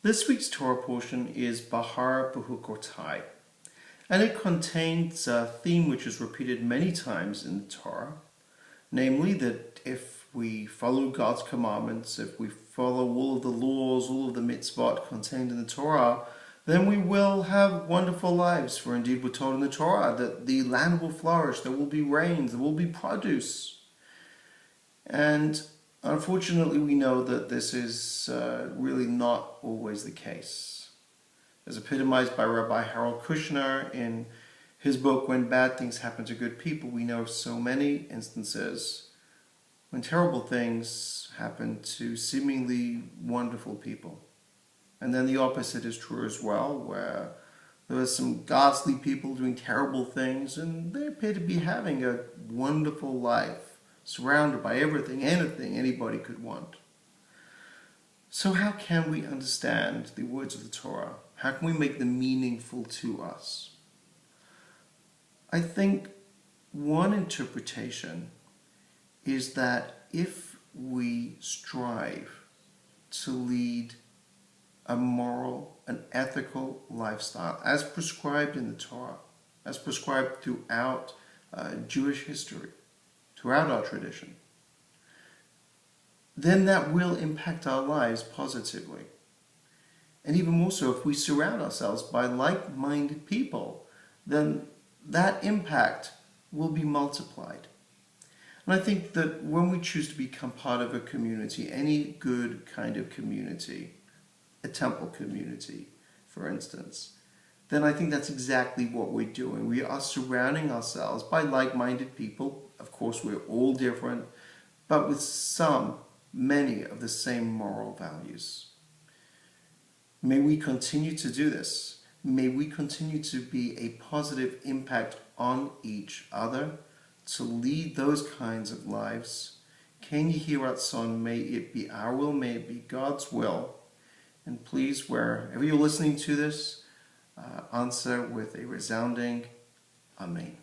This week's Torah portion is Behar, and it contains a theme which is repeated many times in the Torah, namely that if we follow God's commandments, if we follow all of the laws, all of the mitzvot contained in the Torah, then we will have wonderful lives. For indeed we're told in the Torah that the land will flourish, there will be rains, there will be produce. And unfortunately we know that this is really not always the case. As epitomized by Rabbi Harold Kushner in his book, When Bad Things Happen to Good People, we know of so many instances when terrible things happen to seemingly wonderful people. And then the opposite is true as well, where there are some ghastly people doing terrible things and they appear to be having a wonderful life, surrounded by everything, anything anybody could want. So how can we understand the words of the Torah? How can we make them meaningful to us? I think one interpretation is that if we strive to lead a moral and ethical lifestyle as prescribed in the Torah, as prescribed throughout Jewish history, throughout our tradition, then that will impact our lives positively. And even more so, if we surround ourselves by like-minded people, then that impact will be multiplied. And I think that when we choose to become part of a community, any good kind of community, a temple community, for instance, then I think that's exactly what we're doing. We are surrounding ourselves by like-minded people. Of course, we're all different, but with many of the same moral values. May we continue to do this. May we continue to be a positive impact on each other, to lead those kinds of lives. Ken Yehi Ratzon, may it be our will, may it be God's will. And please, wherever you're listening to this, answer with a resounding Amen.